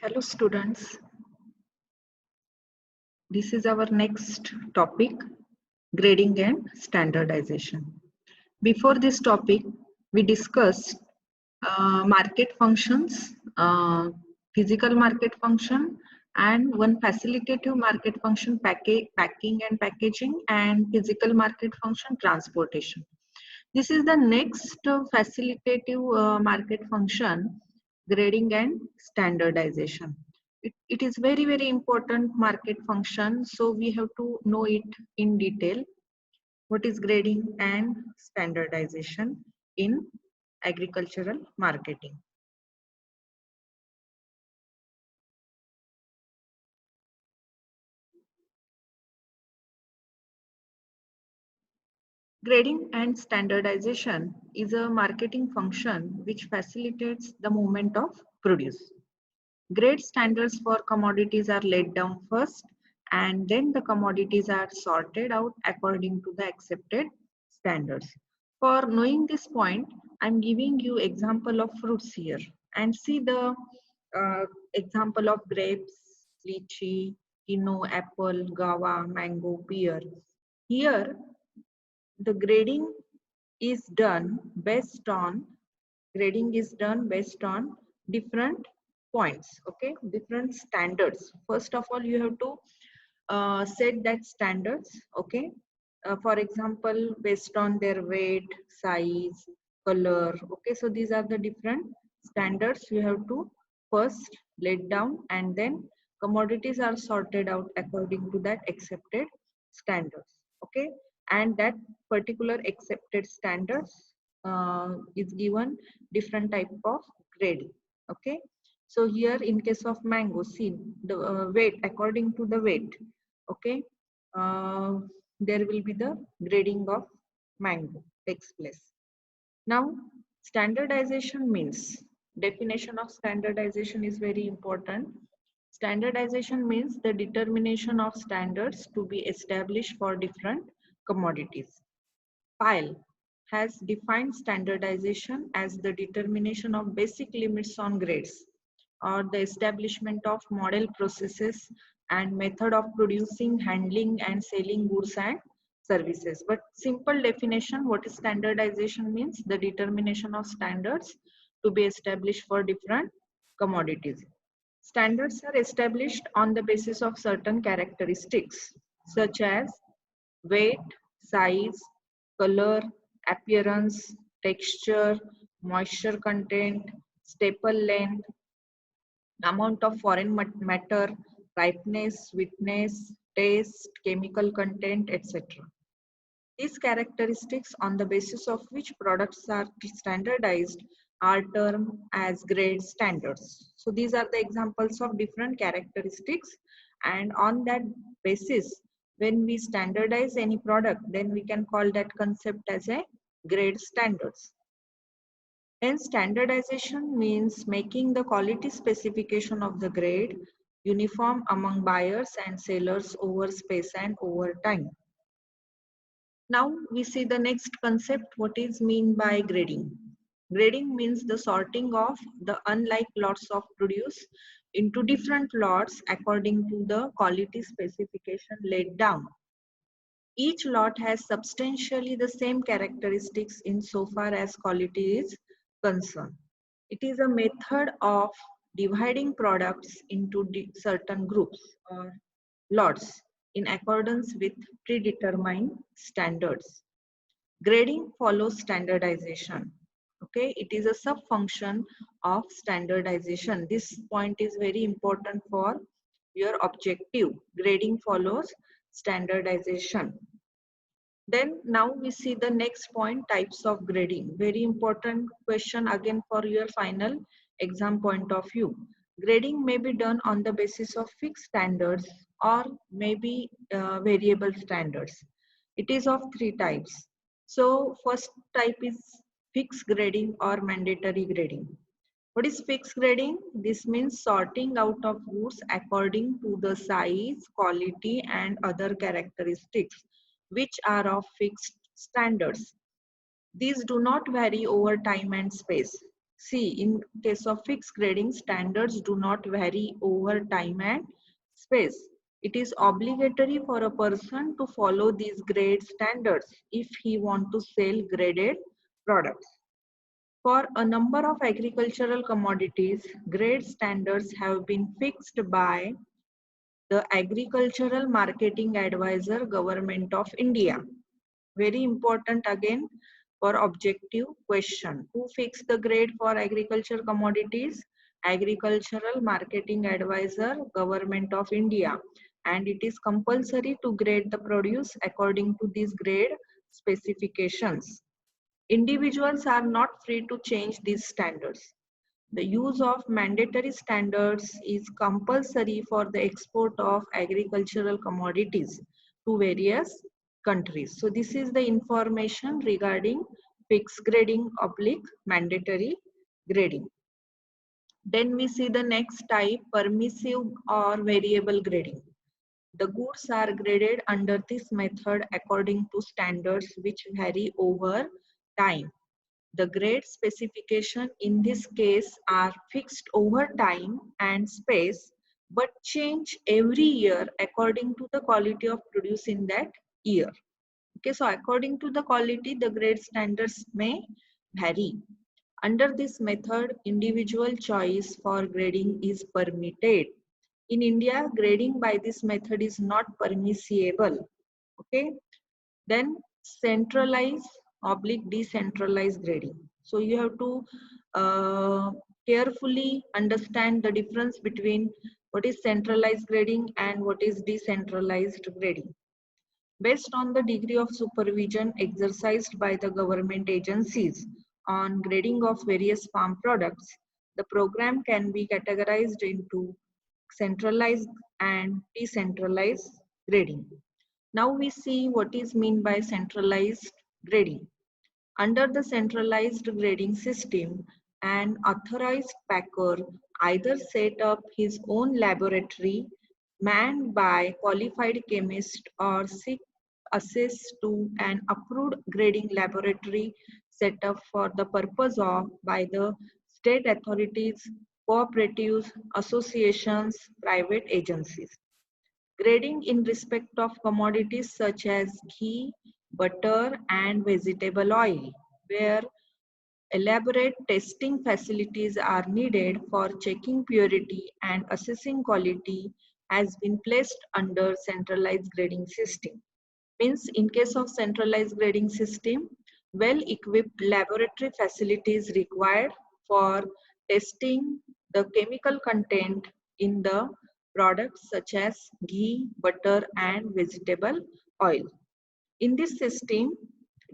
Hello students, this is our next topic, grading and standardization. Before this topic, we discussed market functions, physical market function, and one facilitative market function, packing and packaging, and physical market function, transportation. This is the next facilitative market function, grading and standardization. It is very important market function, so we have to know it in detail. What is grading and standardization in agricultural marketing? Grading and standardization is a marketing function which facilitates the movement of produce. Grade standards for commodities are laid down first, and then the commodities are sorted out according to the accepted standards. For knowing this point, I'm giving you example of fruits here, and see the example of grapes, lychee, quinoa, apple, guava, mango, pear. Here, the grading is done based on different points, okay, different standards. First of all, you have to set that standards, okay. For example, based on their weight, size, color, okay. So these are the different standards you have to first let down, and then commodities are sorted out according to that accepted standards, okay. And that particular accepted standards is given different type of grading, okay. So here in case of mango, see the weight, according to the weight, okay, there will be the grading of mango takes place. Now standardization means, definition of standardization is very important. Standardization means the determination of standards to be established for different commodities. Pyle has defined standardization as the determination of basic limits on grades, or the establishment of model processes and method of producing, handling, and selling goods and services. But simple definition, what is standardization means? The determination of standards to be established for different commodities. Standards are established on the basis of certain characteristics such as weight, size, color, appearance, texture, moisture content, staple length, amount of foreign matter, ripeness, sweetness, taste, chemical content, etc. These characteristics on the basis of which products are standardized are termed as grade standards. So these are the examples of different characteristics, and on that basis, when we standardize any product, then we can call that concept as a grade standards. And standardization means making the quality specification of the grade uniform among buyers and sellers over space and over time. Now we see the next concept, what is mean by grading. Grading means the sorting of the unlike lots of produce into different lots according to the quality specification laid down. Each lot has substantially the same characteristics insofar as quality is concerned. It is a method of dividing products into certain groups or lots in accordance with predetermined standards. Grading follows standardization. Okay, it is a sub-function of standardization. This point is very important for your objective. Grading follows standardization. Then now we see the next point, types of grading. Very important question again for your final exam point of view. Grading may be done on the basis of fixed standards or maybe variable standards. It is of three types. So first type is fixed grading or mandatory grading. What is fixed grading? This means sorting out of goods according to the size, quality, and other characteristics which are of fixed standards. These do not vary over time and space. See, in case of fixed grading, standards do not vary over time and space. It is obligatory for a person to follow these grade standards if he want to sell graded products. For a number of agricultural commodities, grade standards have been fixed by the Agricultural Marketing Advisor, Government of India. Very important again for objective question. Who fixed the grade for agriculture commodities? Agricultural Marketing Advisor, Government of India. And it is compulsory to grade the produce according to these grade specifications. Individuals are not free to change these standards. The use of mandatory standards is compulsory for the export of agricultural commodities to various countries. So this is the information regarding fixed grading oblique mandatory grading. Then we see the next type, permissive or variable grading. The goods are graded under this method according to standards which vary over time. The grade specification in this case are fixed over time and space but change every year according to the quality of produce in that year. Okay, so according to the quality, the grade standards may vary. Under this method, individual choice for grading is permitted. In India, grading by this method is not permissible. Okay, then centralized oblique decentralized grading. So you have to carefully understand the difference between what is centralized grading and what is decentralized grading. Based on the degree of supervision exercised by the government agencies on grading of various farm products, the program can be categorized into centralized and decentralized grading. Now we see what is meant by centralized grading. Under the centralized grading system, an authorized packer either set up his own laboratory manned by qualified chemists or seek access to an approved grading laboratory set up for the purpose of by the state authorities, cooperatives, associations, private agencies. Grading in respect of commodities such as ghee, butter, and vegetable oil, where elaborate testing facilities are needed for checking purity and assessing quality, has been placed under centralized grading system. Means in case of centralized grading system, well-equipped laboratory facilities required for testing the chemical content in the products such as ghee, butter, and vegetable oil. In this system,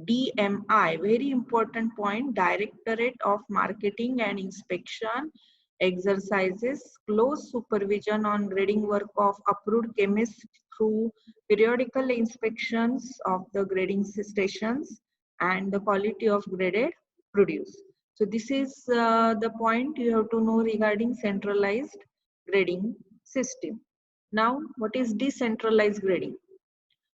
DMI, very important point, Directorate of Marketing and Inspection, exercises close supervision on grading work of approved chemists through periodical inspections of the grading stations and the quality of graded produce. So this is the point you have to know regarding centralized grading system. Now, what is decentralized grading?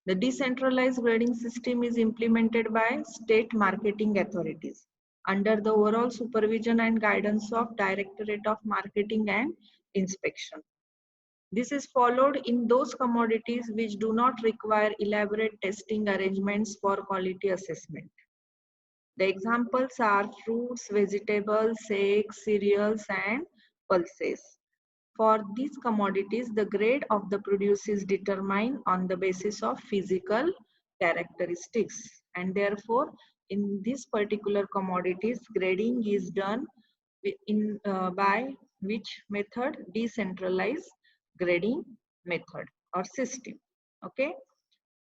The decentralized grading system is implemented by state marketing authorities under the overall supervision and guidance of Directorate of Marketing and Inspection. This is followed in those commodities which do not require elaborate testing arrangements for quality assessment. The examples are fruits, vegetables, eggs, cereals, and pulses. For these commodities, the grade of the produce is determined on the basis of physical characteristics, and therefore in this particular commodities grading is done by which method? Decentralized grading method or system. Okay.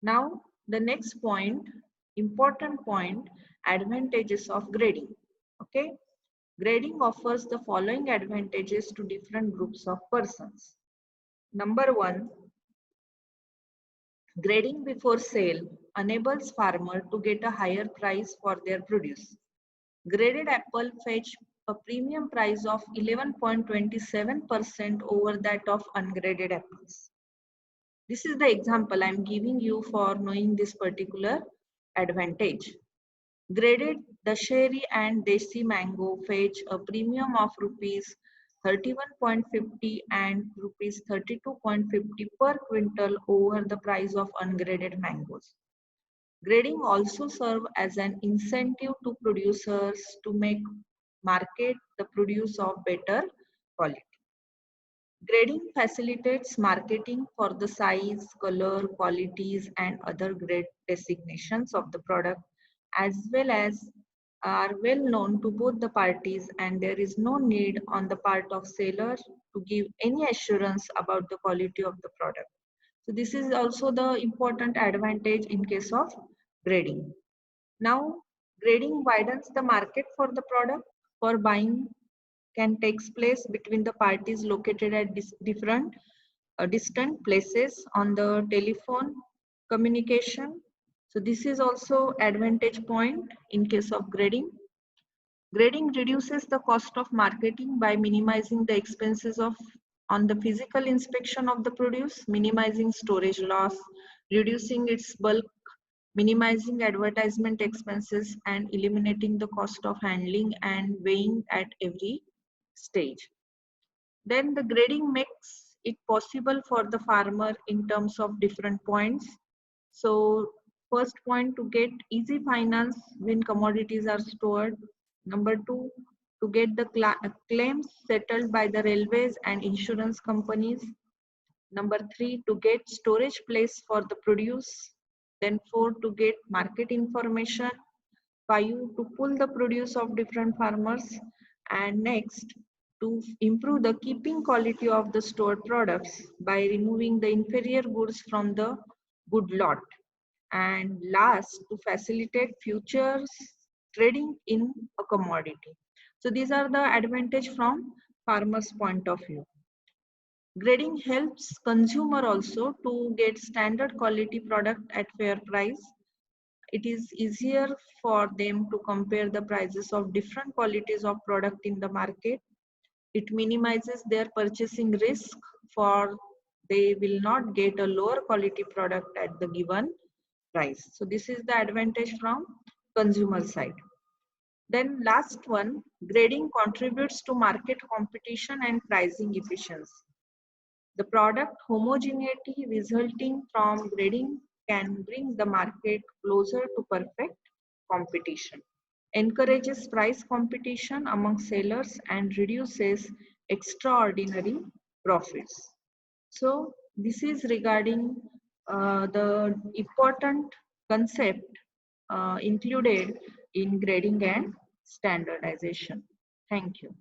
Now the next point, important point, advantages of grading. Okay. Grading offers the following advantages to different groups of persons. Number one, grading before sale enables farmer to get a higher price for their produce. Graded apple fetch a premium price of 11.27% over that of ungraded apples. This is the example I am giving you for knowing this particular advantage. Graded Dasheri and Desi mango fetch a premium of rupees 31.50 and rupees 32.50 per quintal over the price of ungraded mangoes. Grading also serve as an incentive to producers to make market the produce of better quality. Grading facilitates marketing for the size, color, qualities, and other grade designations of the product, as well as are well known to both the parties, and there is no need on the part of seller to give any assurance about the quality of the product. So this is also the important advantage in case of grading. Now, grading widens the market for the product. For buying can takes place between the parties located at different distant places on the telephone communication. So this is also advantage point in case of grading. Grading reduces the cost of marketing by minimizing the expenses of on the physical inspection of the produce, minimizing storage loss, reducing its bulk, minimizing advertisement expenses, and eliminating the cost of handling and weighing at every stage. Then the grading makes it possible for the farmer in terms of different points. So first point, to get easy finance when commodities are stored. Number two, to get the claims settled by the railways and insurance companies. Number three, to get storage place for the produce. Then four, to get market information. Five, to pull the produce of different farmers. And next, to improve the keeping quality of the stored products by removing the inferior goods from the good lot. And last, to facilitate futures trading in a commodity. So these are the advantage from farmers' point of view. Grading helps consumer also to get standard quality product at fair price. It is easier for them to compare the prices of different qualities of product in the market. It minimizes their purchasing risk, for they will not get a lower quality product at the given price. So this is the advantage from consumer side. Then last one, grading contributes to market competition and pricing efficiency. The product homogeneity resulting from grading can bring the market closer to perfect competition, encourages price competition among sellers, and reduces extraordinary profits. So this is regarding the important concept included in grading and standardization. Thank you.